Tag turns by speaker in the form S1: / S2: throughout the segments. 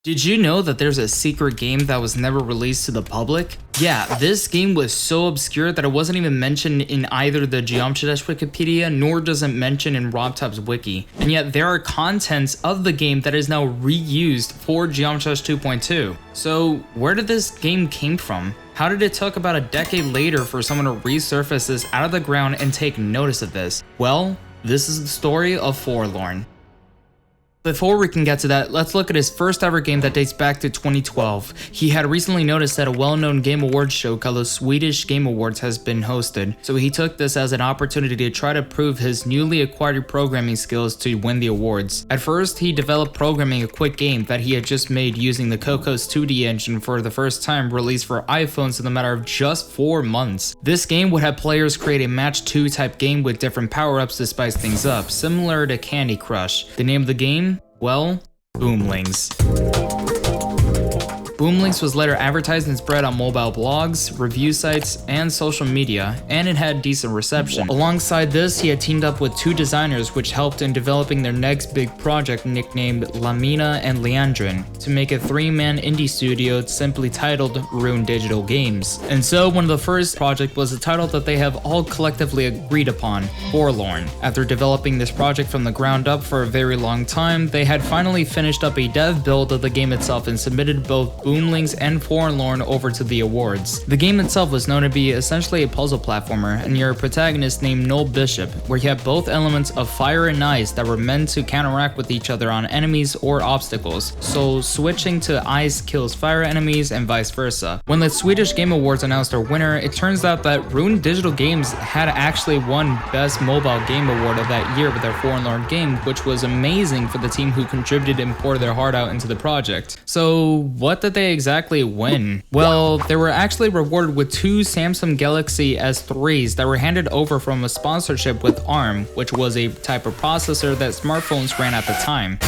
S1: Did you know that there's a secret game that was never released to the public? Yeah, this game was so obscure that it wasn't even mentioned in either the Geometry Dash Wikipedia nor does it mention in Robtop's wiki. And yet there are contents of the game that is now reused for Geometry Dash 2.2. So where did this game came from? How did it take about a decade later for someone to resurface this out of the ground and take notice of this? Well, this is the story of Forlorn. Before we can get to that, let's look at his first ever game that dates back to 2012. He had recently noticed that a well-known game awards show called the Swedish Game Awards has been hosted, so he took this as an opportunity to try to prove his newly acquired programming skills to win the awards. At first, he developed programming a quick game that he had just made using the Cocos 2D engine for the first time, released for iPhones in the matter of just 4 months. This game would have players create a match 2 type game with different power-ups to spice things up, similar to Candy Crush. The name of the game? Well, Boomlings. Boomlings was later advertised and spread on mobile blogs, review sites, and social media, and it had decent reception. Alongside this, he had teamed up with 2 designers which helped in developing their next big project nicknamed Lamina and Liandrin to make a 3-man indie studio simply titled Rune Digital Games. And so one of the first project was a title that they have all collectively agreed upon, Forlorn. After developing this project from the ground up for a very long time, they had finally finished up a dev build of the game itself and submitted both Boomlings and Forlorn over to the awards. The game itself was known to be essentially a puzzle platformer, and you're a protagonist named Noel Bishop, where you have both elements of fire and ice that were meant to counteract with each other on enemies or obstacles, so switching to ice kills fire enemies and vice versa. When the Swedish Game Awards announced their winner, it turns out that Rune Digital Games had actually won Best Mobile Game Award of that year with their Forlorn game, which was amazing for the team who contributed and poured their heart out into the project. So what did they exactly win? Well, they were actually rewarded with 2 Samsung Galaxy S3s that were handed over from a sponsorship with ARM, which was a type of processor that smartphones ran at the time.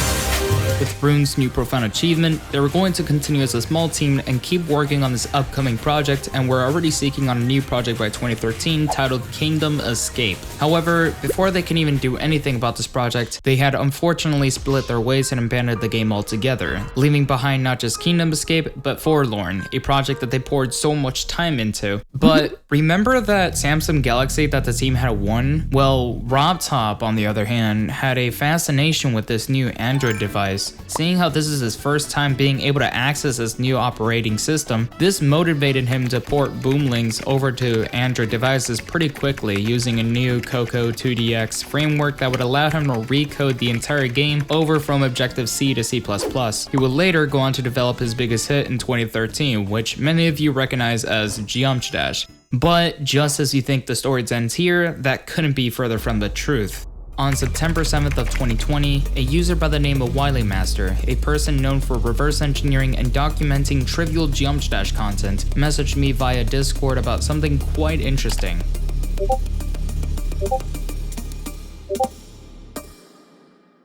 S1: With Rune's new profound achievement, they were going to continue as a small team and keep working on this upcoming project, and were already seeking on a new project by 2013 titled Kingdom Escape. However, before they can even do anything about this project, they had unfortunately split their ways and abandoned the game altogether, leaving behind not just Kingdom Escape, but Forlorn, a project that they poured so much time into. But remember that Samsung Galaxy that the team had won? Well, Robtop, on the other hand, had a fascination with this new Android device. Seeing how this is his first time being able to access this new operating system, this motivated him to port Boomlings over to Android devices pretty quickly using a new Coco 2DX framework that would allow him to recode the entire game over from Objective-C to C++. He would later go on to develop his biggest hit in 2013, which many of you recognize as Geometry Dash. But just as you think the story ends here, that couldn't be further from the truth. On September 7th of 2020, a user by the name of Wiley Master, a person known for reverse engineering and documenting trivial Geometry Dash content, messaged me via Discord about something quite interesting.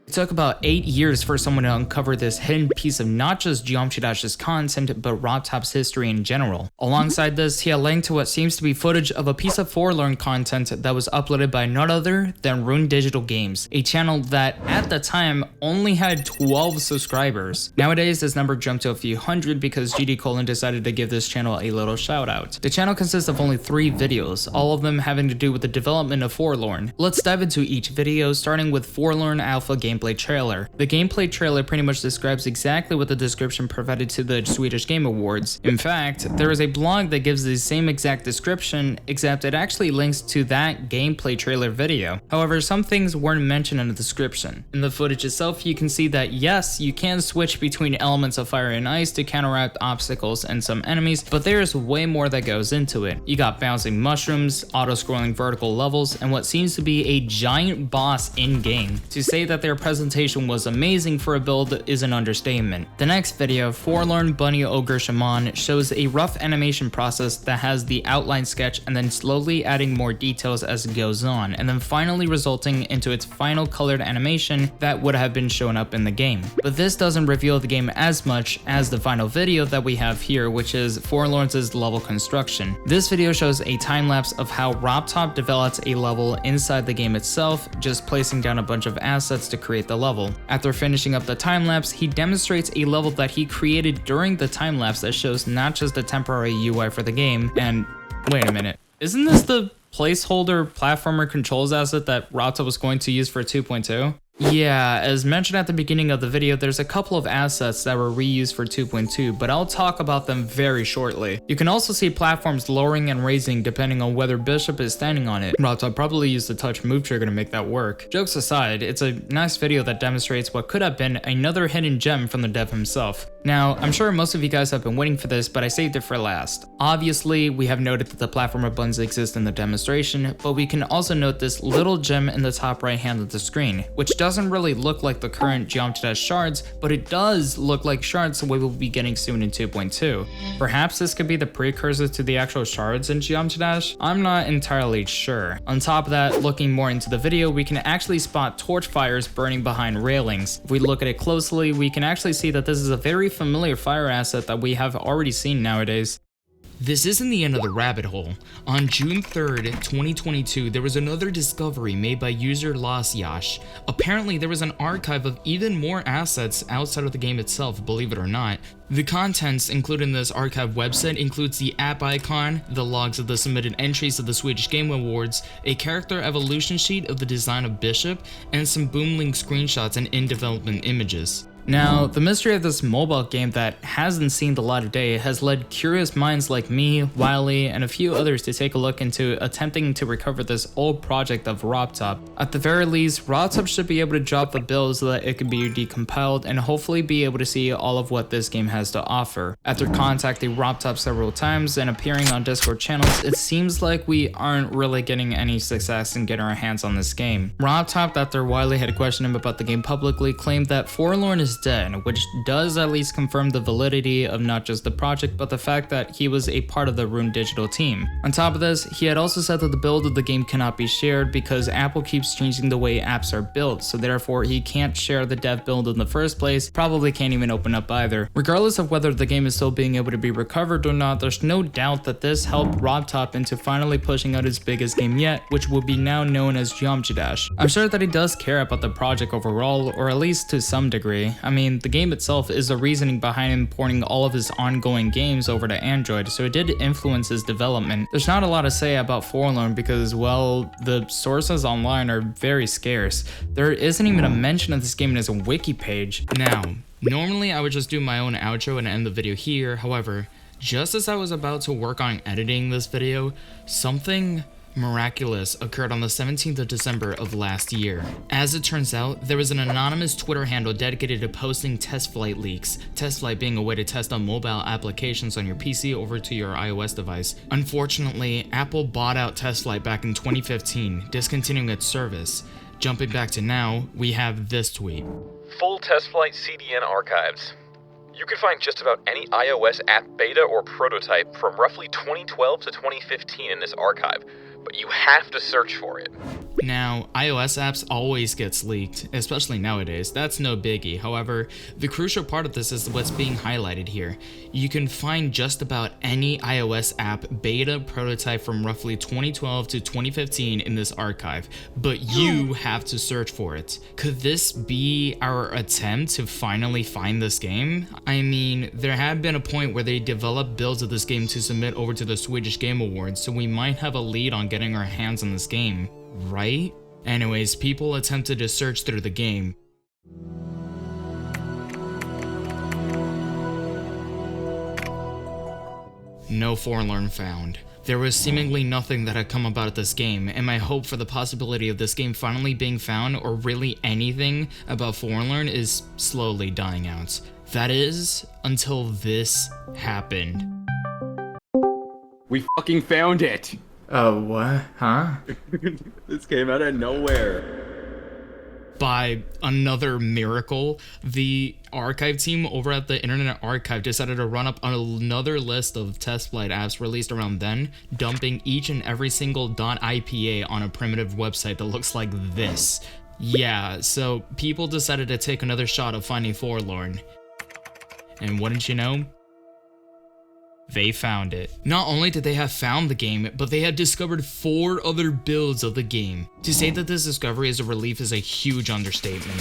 S1: It took about 8 years for someone to uncover this hidden piece of not just Geometry Dash's content, but Robtop's history in general. Alongside this, he had linked to what seems to be footage of a piece of Forlorn content that was uploaded by none other than Rune Digital Games, a channel that at the time only had 12 subscribers. Nowadays, this number jumped to a few hundred because GD Colon decided to give this channel a little shout out. The channel consists of only 3 videos, all of them having to do with the development of Forlorn. Let's dive into each video, starting with Forlorn Alpha gameplay trailer. The gameplay trailer pretty much describes exactly what the description provided to the Swedish Game Awards. In fact, there is a blog that gives the same exact description, except it actually links to that gameplay trailer video. However, some things weren't mentioned in the description. In the footage itself, you can see that yes, you can switch between elements of fire and ice to counteract obstacles and some enemies, but there's way more that goes into it. You got bouncing mushrooms, auto-scrolling vertical levels, and what seems to be a giant boss in-game. To say that their presentation was amazing for a build is an understatement. The next video, Forlorn Bunny Ogre Shaman, shows a rough animation process that has the outline sketch and then slowly adding more details as it goes on, and then finally resulting into its final colored animation that would have been shown up in the game. But this doesn't reveal the game as much as the final video that we have here, which is Forlorn's level construction. This video shows a time-lapse of how Robtop develops a level inside the game itself, just placing down a bunch of assets to create recreate the level. After finishing up the time-lapse, he demonstrates a level that he created during the time-lapse that shows not just the temporary UI for the game, and wait a minute, isn't this the placeholder platformer controls asset that Robtop was going to use for 2.2? Yeah, as mentioned at the beginning of the video, there's a couple of assets that were reused for 2.2, but I'll talk about them very shortly. You can also see platforms lowering and raising depending on whether Bishop is standing on it. Robtop probably used the touch move trigger to make that work. Jokes aside, it's a nice video that demonstrates what could have been another hidden gem from the dev himself. Now, I'm sure most of you guys have been waiting for this, but I saved it for last. Obviously, we have noted that the platformer buttons exist in the demonstration, but we can also note this little gem in the top right hand of the screen, which doesn't really look like the current Geometry Dash shards, but it does look like shards we will be getting soon in 2.2. Perhaps this could be the precursor to the actual shards in Geometry Dash? I'm not entirely sure. On top of that, looking more into the video, we can actually spot torch fires burning behind railings. If we look at it closely, we can actually see that this is a very familiar fire asset that we have already seen nowadays. This isn't the end of the rabbit hole. On June 3rd, 2022, there was another discovery made by user LostYash. Apparently, there was an archive of even more assets outside of the game itself, believe it or not. The contents included in this archive website includes the app icon, the logs of the submitted entries of the Swedish Game Awards, a character evolution sheet of the design of Bishop, and some Boomlink screenshots and in-development images. Now, the mystery of this mobile game that hasn't seen the light of day has led curious minds like me, Wiley, and a few others to take a look into attempting to recover this old project of Robtop. At the very least, Robtop should be able to drop the build so that it can be decompiled and hopefully be able to see all of what this game has to offer. After contacting Robtop several times and appearing on Discord channels, it seems like we aren't really getting any success in getting our hands on this game. Robtop, after Wiley had questioned him about the game publicly, claimed that Forlorn is dead, which does at least confirm the validity of not just the project, but the fact that he was a part of the Rune Digital team. On top of this, he had also said that the build of the game cannot be shared because Apple keeps changing the way apps are built, so therefore he can't share the dev build in the first place, probably can't even open up either. Regardless of whether the game is still being able to be recovered or not, there's no doubt that this helped Robtop into finally pushing out his biggest game yet, which will be now known as Geometry Dash. I'm sure that he does care about the project overall, or at least to some degree. I mean, the game itself is the reasoning behind him porting all of his ongoing games over to Android, so it did influence his development. There's not a lot to say about Forlorn because, well, the sources online are very scarce. There isn't even a mention of this game in his wiki page. Now, normally I would just do my own outro and end the video here, however, just as I was about to work on editing this video, something miraculous occurred on the 17th of December of last year. As it turns out, there was an anonymous Twitter handle dedicated to posting test flight leaks, test flight being a way to test out mobile applications on your PC over to your iOS device. Unfortunately, Apple bought out test flight back in 2015, discontinuing its service. Jumping back to now, we have this tweet.
S2: Full test flight CDN archives. You can find just about any iOS app beta or prototype from roughly 2012 to 2015 in this archive, but you have to search for it.
S1: Now, iOS apps always gets leaked, especially nowadays. That's no biggie. However, the crucial part of this is what's being highlighted here. You can find just about any iOS app beta prototype from roughly 2012 to 2015 in this archive, but you have to search for it. Could this be our attempt to finally find this game? I mean, there had been a point where they developed builds of this game to submit over to the Swedish Game Awards, so we might have a lead on getting our hands on this game, right? Anyways, people attempted to search through the game. No Forlorn found. There was seemingly nothing that had come about this game, and my hope for the possibility of this game finally being found, or really anything about Forlorn, is slowly dying out. That is, until this happened.
S3: We fucking found it!
S1: Oh, what? Huh?
S3: This came out of nowhere.
S1: By another miracle, the archive team over at the Internet Archive decided to run up another list of test flight apps released around then, dumping each and every single .ipa on a primitive website that looks like this. Yeah, so people decided to take another shot of finding Forlorn. And wouldn't you know, They found it. Not only did they have found the game, but they had discovered 4 other builds of the game. To say that this discovery is a relief is a huge understatement.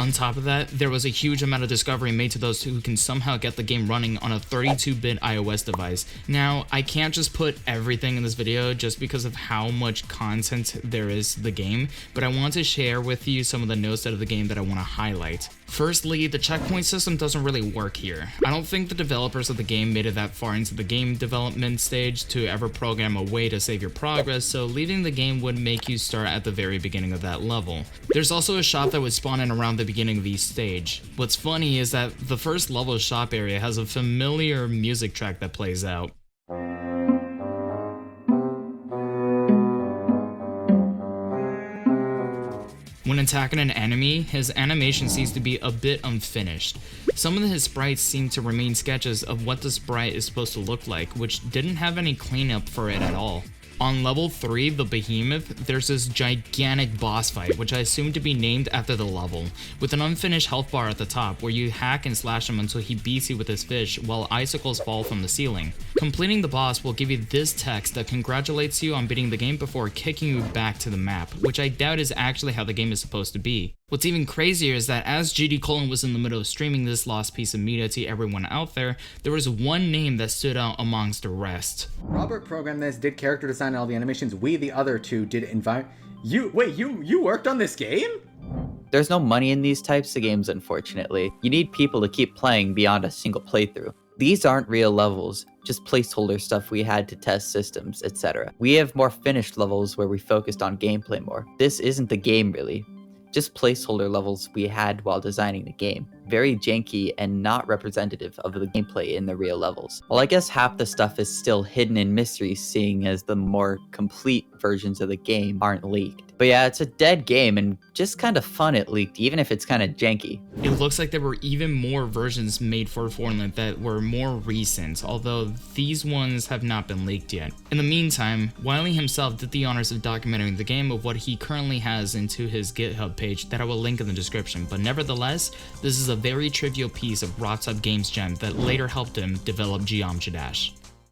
S1: On top of that, there was a huge amount of discovery made to those who can somehow get the game running on a 32-bit iOS device. Now, I can't just put everything in this video just because of how much content there is to the game, but I want to share with you some of the notes out of the game that I want to highlight. Firstly, the checkpoint system doesn't really work here. I don't think the developers of the game made it that far into the game development stage to ever program a way to save your progress, so leaving the game would make you start at the very beginning of that level. There's also a shop that would spawn in around the beginning of each stage. What's funny is that the first level shop area has a familiar music track that plays out. When attacking an enemy, his animation seems to be a bit unfinished. Some of his sprites seem to remain sketches of what the sprite is supposed to look like, which didn't have any cleanup for it at all. On level 3, the Behemoth, there's this gigantic boss fight, which I assume to be named after the level, with an unfinished health bar at the top where you hack and slash him until he beats you with his fish while icicles fall from the ceiling. Completing the boss will give you this text that congratulates you on beating the game before kicking you back to the map, which I doubt is actually how the game is supposed to be. What's even crazier is that as GD Colon was in the middle of streaming this lost piece of media to everyone out there was one name that stood out amongst the rest.
S4: Robert programmed this, did character design and all the animations. We, the other two, did you worked on this game?
S5: There's no money in these types of games, unfortunately. You need people to keep playing beyond a single playthrough. These aren't real levels, just placeholder stuff we had to test systems, etc. We have more finished levels where we focused on gameplay more. This isn't the game really, just placeholder levels we had while designing the game. Very janky and not representative of the gameplay in the real levels. Well, I guess half the stuff is still hidden in mystery, seeing as the more complete versions of the game aren't leaked. But yeah, it's a dead game and just kind of fun it leaked, even if it's kind of janky.
S1: It looks like there were even more versions made for Forlorn that were more recent, although these ones have not been leaked yet. In the meantime, Wiley himself did the honors of documenting the game of what he currently has into his GitHub page that I will link in the description, but nevertheless, this is a very trivial piece of Robtop Games gem that later helped him develop Geometry Dash.